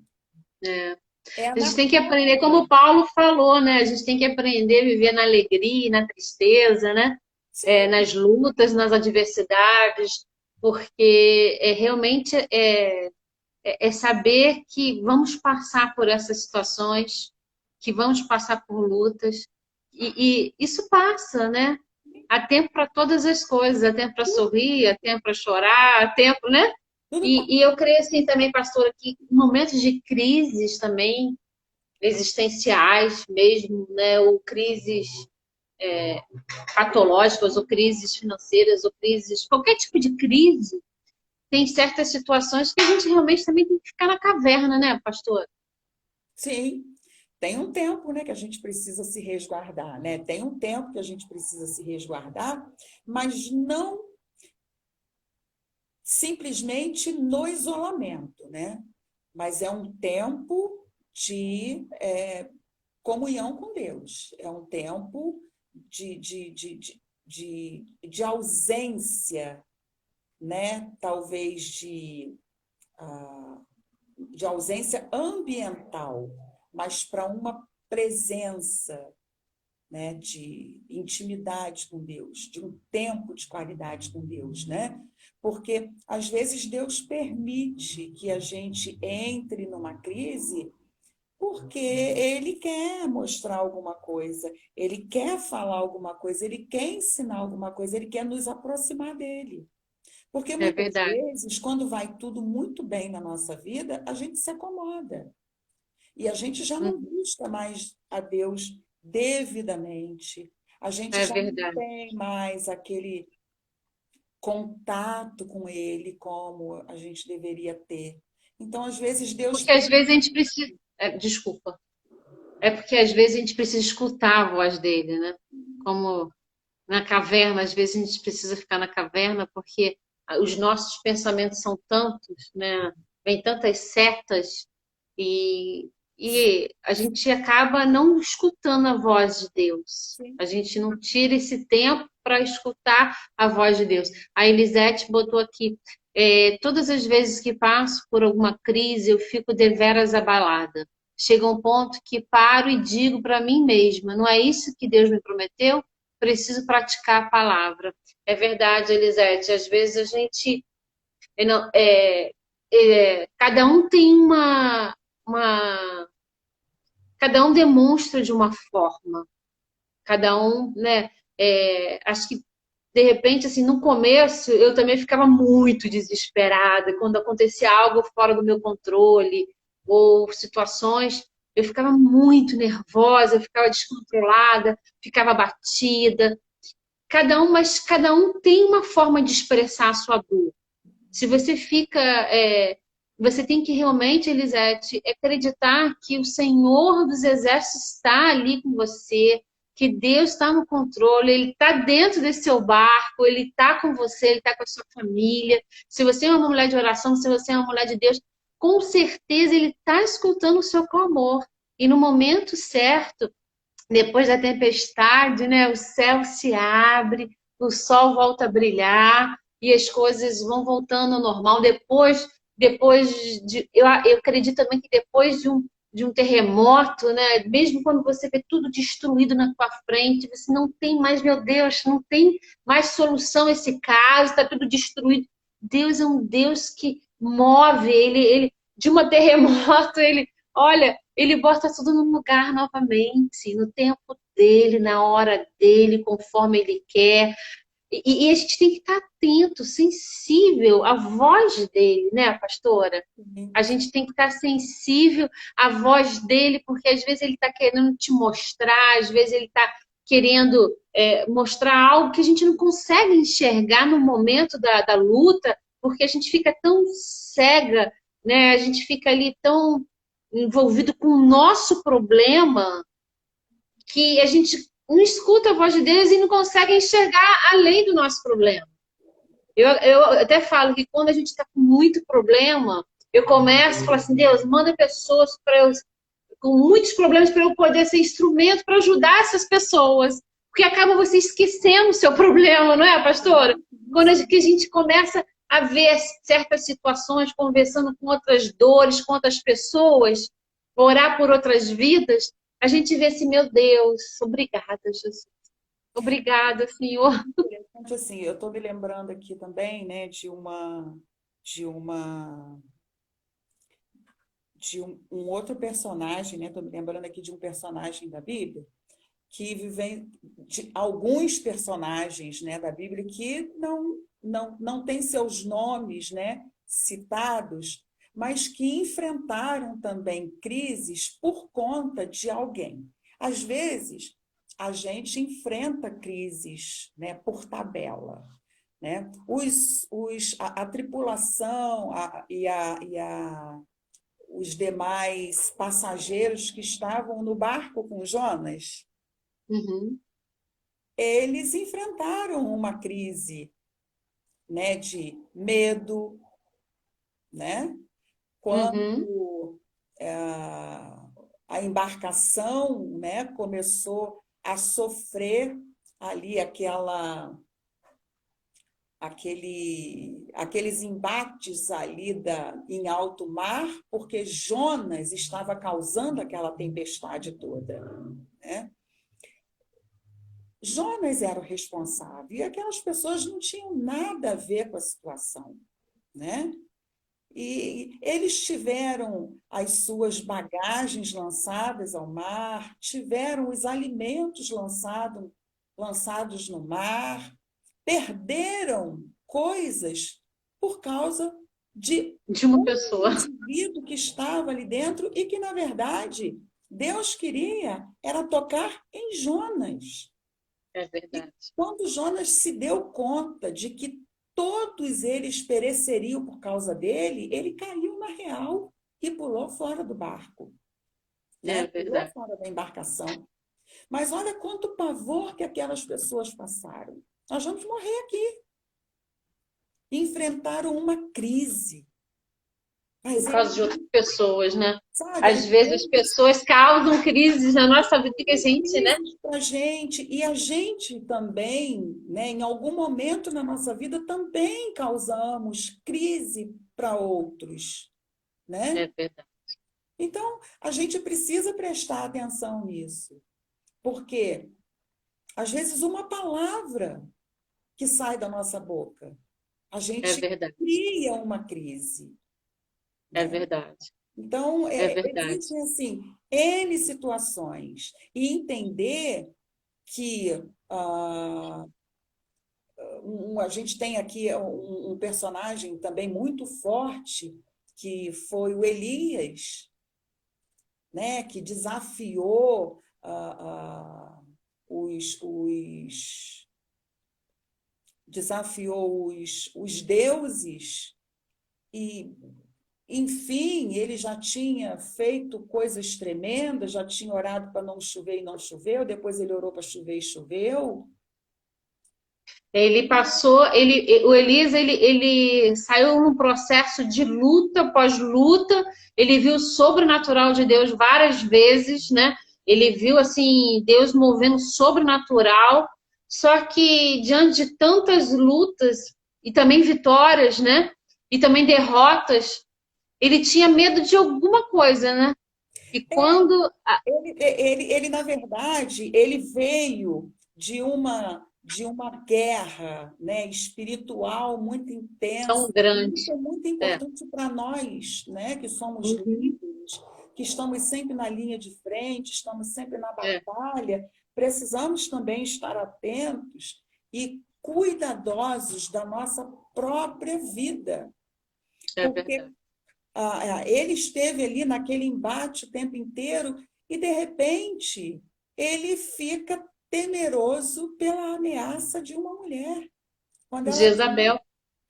É. é A na gente tem que aprender, como prova. o Paulo falou, né? A gente tem que aprender a viver na alegria, e na tristeza, né? Sim, Nas lutas, nas adversidades, porque realmente é saber que vamos passar por essas situações, que vamos passar por lutas, e isso passa, né? Há tempo para todas as coisas, há tempo para sorrir, há tempo para chorar, há tempo, né? tudo E eu creio assim também, pastora, que em momentos de crises também, existenciais mesmo, né? Ou crises patológicas, ou crises financeiras, ou crises, qualquer tipo de crise, tem certas situações que a gente realmente também tem que ficar na caverna, né, pastor? sim. Tem um tempo, né, que a gente precisa se resguardar, né? Tem um tempo que a gente precisa se resguardar, mas não simplesmente no isolamento, né? Mas é um tempo de comunhão com Deus, é um tempo de ausência, né? Talvez de ausência ambiental, mas para uma presença, né, de intimidade com Deus, de um tempo de qualidade com Deus, né? Porque às vezes Deus permite que a gente entre numa crise porque ele quer mostrar alguma coisa, ele quer falar alguma coisa, ele quer ensinar alguma coisa, ele quer nos aproximar dele. Porque É muitas verdade. vezes, quando vai tudo muito bem na nossa vida, a gente se acomoda. E a gente já não Uhum. busca mais a Deus devidamente. A gente É já não verdade. tem mais aquele contato com Ele como a gente deveria ter. Então, às vezes, Deus Porque às vezes a gente precisa. Desculpa. É porque às vezes a gente precisa escutar a voz dele, né? Como na caverna, às vezes a gente precisa ficar na caverna porque os nossos pensamentos são tantos, né? Vem tantas setas e a gente acaba não escutando a voz de Deus. A gente não tira esse tempo para escutar a voz de Deus. A Elisete botou aqui, todas as vezes que passo por alguma crise, eu fico deveras abalada. Chega um ponto que paro e digo para mim mesma, não é isso que Deus me prometeu? Preciso praticar a palavra. É verdade, Elisete. Às vezes a gente não, cada um tem uma, cada um demonstra de uma forma. Cada um, né? Acho que de repente, assim, no começo eu também ficava muito desesperada quando acontecia algo fora do meu controle ou situações. Eu ficava muito nervosa, eu ficava descontrolada, ficava batida. Mas cada um tem uma forma de expressar a sua dor. Se você fica. Você tem que realmente, Elisete, acreditar que o Senhor dos Exércitos está ali com você, que Deus está no controle, Ele está dentro desse seu barco, Ele está com você, Ele está com a sua família. Se você é uma mulher de oração, se você é uma mulher de Deus, com certeza Ele está escutando o seu clamor. E no momento certo, depois da tempestade, né, o céu se abre, o sol volta a brilhar e as coisas vão voltando ao normal. Depois eu acredito também que depois de um terremoto, né, mesmo quando você vê tudo destruído na tua frente, você não tem mais, meu Deus, não tem mais solução esse caso, está tudo destruído. Deus é um Deus que move, ele de um terremoto, olha, ele bota tudo no lugar novamente, no tempo dele, na hora dele, conforme ele quer. E a gente tem que estar atento, sensível à voz dele, né, pastora? A gente tem que estar sensível à voz dele, porque às vezes ele está querendo te mostrar, às vezes ele está querendo mostrar algo que a gente não consegue enxergar no momento da luta, porque a gente fica tão cega, né? A gente fica ali tão envolvido com o nosso problema que a gente não escuta a voz de Deus e não consegue enxergar além do nosso problema. Eu até falo que quando a gente está com muito problema, eu começo a falar assim, Deus, manda pessoas para eu, com muitos problemas para eu poder ser instrumento para ajudar essas pessoas. Porque acaba você esquecendo o seu problema, não é, pastora? Quando a gente começa a ver certas situações, conversando com outras dores, com outras pessoas, orar por outras vidas, a gente vê assim, meu Deus, obrigada, Jesus. Obrigada, Senhor. Assim, eu estou me lembrando aqui também, né, de um outro personagem, né? Estou me lembrando aqui de um personagem da Bíblia, que vivem de alguns personagens, né, da Bíblia que não têm seus nomes, né, citados, mas que enfrentaram também crises por conta de alguém. Às vezes, a gente enfrenta crises, né, por tabela, né? A tripulação os demais passageiros que estavam no barco com Jonas, Uhum. eles enfrentaram uma crise, né, de medo, né? Uhum. Quando a embarcação, né, começou a sofrer ali aqueles embates ali em alto mar, porque Jonas estava causando aquela tempestade toda, né? Jonas era o responsável, e aquelas pessoas não tinham nada a ver com a situação, né? E eles tiveram as suas bagagens lançadas ao mar, tiveram os alimentos lançados no mar, perderam coisas por causa de Uma um pessoa. indivíduo que estava ali dentro e que, na verdade, Deus queria era tocar em Jonas. É verdade. E quando Jonas se deu conta de que todos eles pereceriam por causa dele, ele caiu na real e pulou fora do barco, né? É Pulou verdade. fora da embarcação. Mas olha quanto pavor que aquelas pessoas passaram. Nós vamos morrer aqui. Enfrentaram uma crise. Mas Por causa de outras pessoas, né? sabe, Às vezes as pessoas causam crises na nossa vida que a gente, né? para a gente, e a gente também, né, em algum momento na nossa vida, também causamos crise para outros, É né? verdade. Então, a gente precisa prestar atenção nisso, porque, às vezes, uma palavra que sai da nossa boca, a É gente verdade. cria uma crise, É né? verdade. Então, É verdade. existem, assim, N situações, e entender que a gente tem aqui um personagem também muito forte, que foi o Elias, né, que desafiou os deuses e, enfim, ele já tinha feito coisas tremendas, já tinha orado para não chover e não choveu, depois ele orou para chover e choveu. Ele passou, o Elias, ele saiu num processo de luta após luta, ele viu o sobrenatural de Deus várias vezes, né? Ele viu, assim, Deus movendo sobrenatural, só que diante de tantas lutas e também vitórias, né? E também derrotas, ele tinha medo de alguma coisa, né? E quando... Ele, na verdade, ele veio de uma guerra, né, espiritual muito Tão intensa. grande. Isso é muito É. importante para nós, né, que somos Uhum. líderes, que estamos sempre na linha de frente, estamos sempre na É, batalha. Precisamos também estar atentos e cuidadosos da nossa própria vida, é porque verdade. ele esteve ali naquele embate o tempo inteiro e, de repente, ele fica temeroso pela ameaça de uma mulher. Quando De ela diz, Jezabel.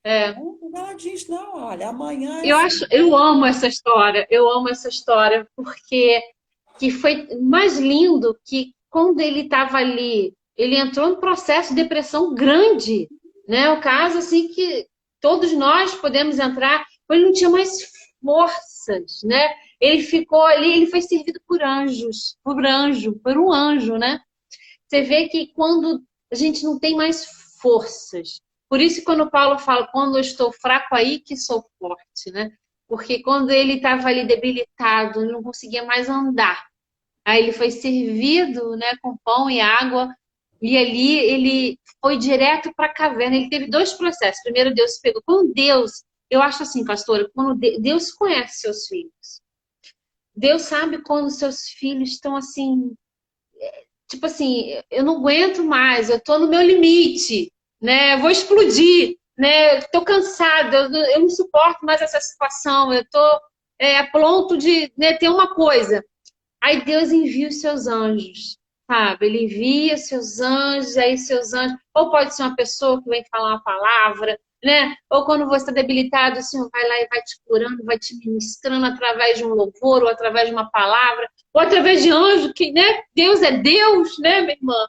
É. quando ela diz, não, olha, amanhã Eu essa acho, eu amo essa história, porque que foi mais lindo que quando ele estava ali, ele entrou num processo de depressão grande, né? O caso assim que todos nós podemos entrar, ele não tinha mais forças, né? Ele ficou ali, ele foi servido por anjos, por um anjo, né? Você vê que quando a gente não tem mais forças, por isso quando Paulo fala, quando eu estou fraco aí que sou forte, né? Porque quando ele estava ali debilitado, ele não conseguia mais andar. Aí ele foi servido, né, com pão e água, e ali ele foi direto para a caverna. Ele teve dois processos. Primeiro, Deus pegou. Quando Deus, eu acho assim, pastora, quando Deus conhece seus filhos. Deus sabe quando seus filhos estão assim, tipo assim, eu não aguento mais, eu tô no meu limite, né? Eu vou explodir, né? Tô cansada, eu não suporto mais essa situação, eu tô a ponto de, né, ter uma coisa. Aí Deus envia os seus anjos, sabe? Ele envia seus anjos, aí seus anjos, ou pode ser uma pessoa que vem falar uma palavra, né? Ou quando você está debilitado, o Senhor vai lá e vai te curando, vai te ministrando através de um louvor, ou através de uma palavra, ou através de anjo, que, né? Deus é Deus, né, minha irmã?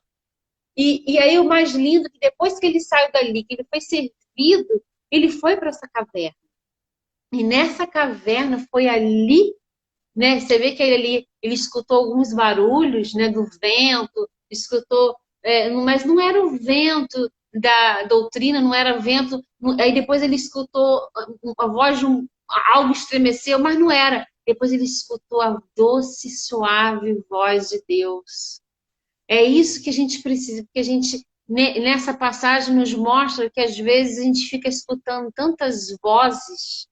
E aí o mais lindo, é que depois que ele saiu dali, que ele foi servido, ele foi para essa caverna. E nessa caverna foi ali, né? Você vê que ele escutou alguns barulhos, né, do vento, escutou, mas não era o vento da doutrina, não era vento. Aí depois ele escutou a voz de algo estremeceu, mas não era. Depois ele escutou a doce, suave voz de Deus. É isso que a gente precisa, porque a gente nessa passagem nos mostra que às vezes a gente fica escutando tantas vozes,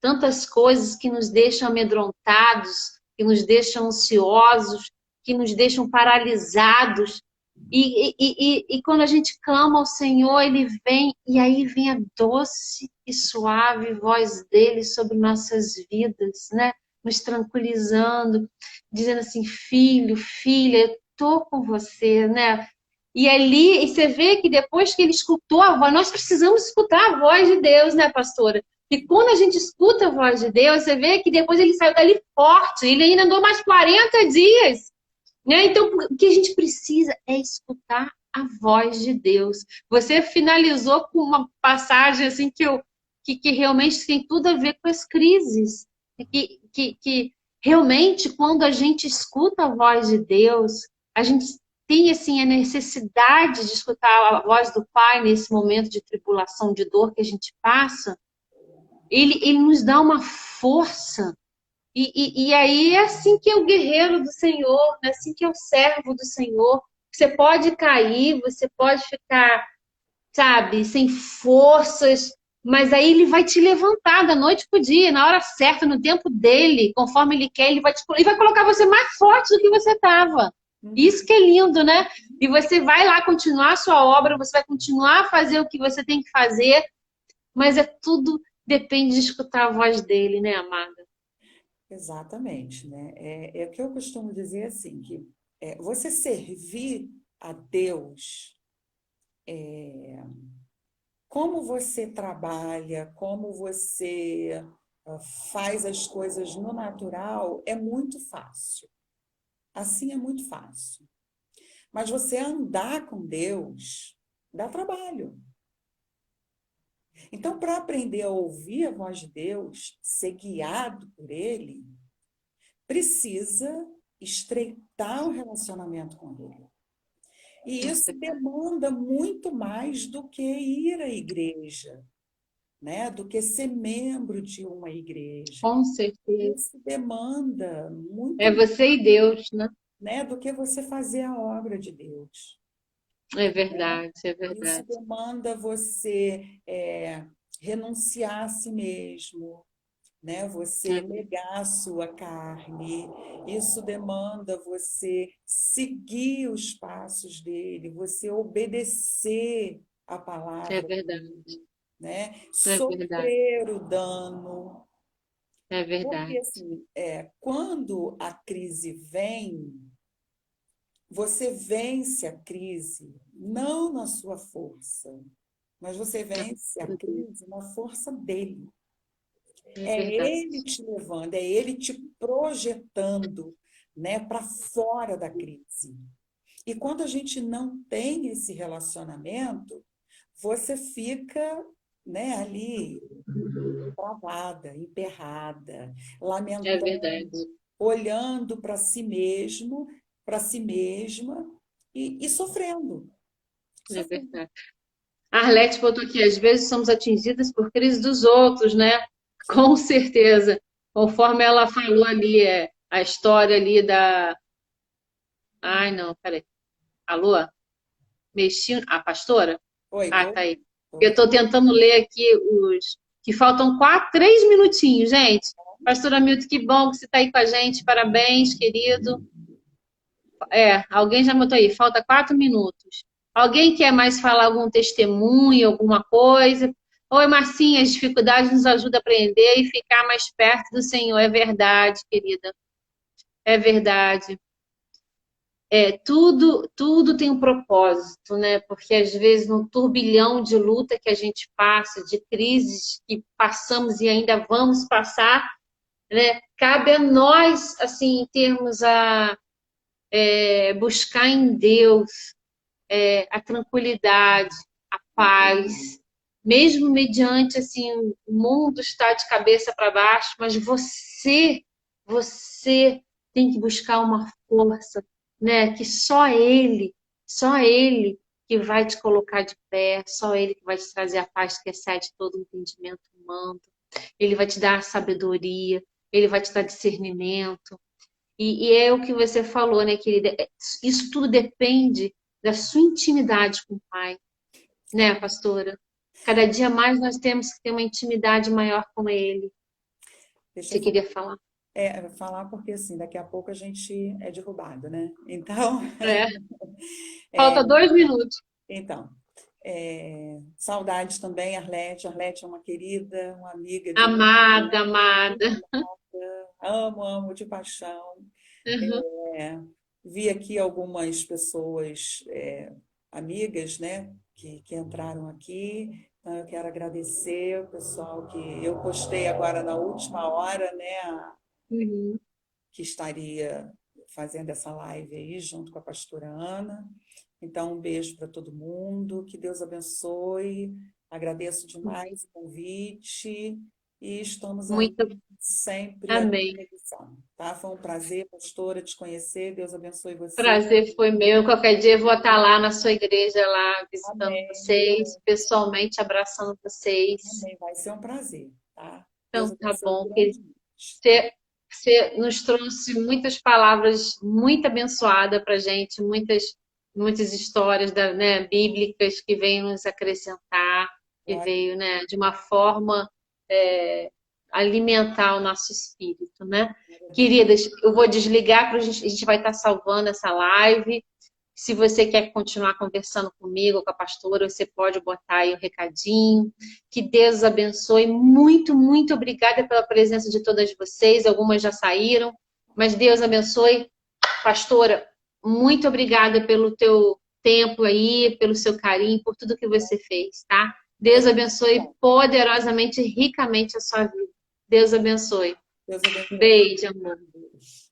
tantas coisas que nos deixam amedrontados, que nos deixam ansiosos, que nos deixam paralisados. E quando a gente clama ao Senhor, Ele vem, e aí vem a doce e suave voz dele sobre nossas vidas, né? Nos tranquilizando, dizendo assim, filho, filha, eu tô com você, né? E ali, e você vê que depois que ele escutou a voz, nós precisamos escutar a voz de Deus, né, pastora? E quando a gente escuta a voz de Deus, você vê que depois ele saiu dali forte, ele ainda andou mais 40 dias. Né? Então, o que a gente precisa é escutar a voz de Deus. Você finalizou com uma passagem assim que realmente tem tudo a ver com as crises. Que realmente, quando a gente escuta a voz de Deus, a gente tem assim, a necessidade de escutar a voz do Pai nesse momento de tribulação, de dor que a gente passa. Ele nos dá uma força. E aí é assim que é o guerreiro do Senhor, é assim que é o servo do Senhor. Você pode cair, você pode ficar, sabe, sem forças, mas aí ele vai te levantar da noite pro dia, na hora certa, no tempo dele, conforme ele quer, ele vai colocar você mais forte do que você estava. Isso que é lindo, né? E você vai lá continuar a sua obra, você vai continuar a fazer o que você tem que fazer, mas tudo depende de escutar a voz dele, né, amada? Exatamente, né? É o que eu costumo dizer assim, que você servir a Deus, como você trabalha, como você faz as coisas no natural, é muito fácil. Assim é muito fácil. Mas você andar com Deus dá trabalho. Então, para aprender a ouvir a voz de Deus, ser guiado por Ele, precisa estreitar o relacionamento com Ele. E isso demanda muito mais do que ir à igreja, né? Do que ser membro de uma igreja. Com certeza. Isso demanda É muito você e Deus, né? né, do que você fazer a obra de Deus. É verdade, é Isso verdade. demanda você renunciar a si mesmo, né? Você negar a sua carne. Isso demanda você seguir os passos dele, você obedecer a É palavra verdade, dele, né? é verdade, Sofrer o dano. é Porque, verdade. assim, quando a crise vem, você vence a crise não na sua força, mas você vence a crise na força dele. É É verdade. ele te levando, é ele te projetando, né, para fora da crise. E quando a gente não tem esse relacionamento, você fica, né, ali travada, emperrada, É verdade. lamentando, olhando para si mesmo, para si mesma e sofrendo. É Sofrendo. verdade. A Arlete botou aqui, às vezes somos atingidas por crise dos outros, né? Com certeza. Conforme ela falou ali, a história ali da. Ai, não, peraí. Alô? Mexi. A pastora? Oi, Ah, tô, tá aí. tô Eu ouvindo. estou tentando ler aqui os. Que faltam 3 minutinhos, gente. Pastora Milton, que bom que você está aí com a gente. Parabéns, querido. Alguém já botou aí, falta 4 minutos. Alguém quer mais falar algum testemunho, alguma coisa? Oi, Marcinha, as dificuldades nos ajudam a aprender e ficar mais perto do Senhor. É verdade, querida. É verdade. Tudo tem um propósito, né? Porque às vezes no turbilhão de luta que a gente passa, de crises que passamos e ainda vamos passar, né? Cabe a nós, assim, termos buscar em Deus a tranquilidade, a paz, mesmo mediante assim o mundo está de cabeça para baixo, mas você tem que buscar uma força, né? Que só Ele que vai te colocar de pé, só Ele que vai te trazer a paz que excede todo o entendimento humano. Ele vai te dar sabedoria, Ele vai te dar discernimento. E é o que você falou, né, querida? Isso tudo depende da sua intimidade com o Pai, né, pastora? Cada dia mais nós temos que ter uma intimidade maior com Ele. Deixa Você eu queria falar? falar porque assim, daqui a pouco a gente é derrubado, né? Então, É. é, Falta 2 minutos. então saudades também, Arlete. Arlete é uma querida, uma amiga de Amada, amada. amo, amo de paixão. Uhum. É, vi aqui algumas pessoas, amigas, né, que entraram aqui. Então, eu quero agradecer o pessoal que eu postei agora na última hora, né, Uhum. que estaria fazendo essa live aí junto com a pastora Ana. Então, um beijo para todo mundo, que Deus abençoe. Agradeço demais o convite e estamos aí Muito. sempre à Amém. disposição, tá? Foi um prazer, pastora, te conhecer. Deus abençoe você. Prazer foi meu. Qualquer dia eu vou estar lá na sua igreja, lá visitando Amém. vocês, pessoalmente abraçando vocês. Amém. Vai ser um prazer, tá? Deus Então tá abençoe bom, querido. grandemente. Você nos trouxe muitas palavras muito abençoadas para a gente, muitas histórias né, bíblicas que veio nos acrescentar, que Glória veio, né, de uma forma é, alimentar o nosso espírito, né? a Deus. Queridas, eu vou desligar, a gente vai estar salvando essa live. Se você quer continuar conversando comigo, com a pastora, você pode botar aí o recadinho. Que Deus abençoe. Muito, muito obrigada pela presença de todas vocês. Algumas já saíram, mas Deus abençoe. Pastora, muito obrigada pelo teu tempo aí, pelo seu carinho, por tudo que você fez, tá? Deus abençoe poderosamente, ricamente a sua vida. Deus abençoe. Deus abençoe. Beijo, amor. Deus.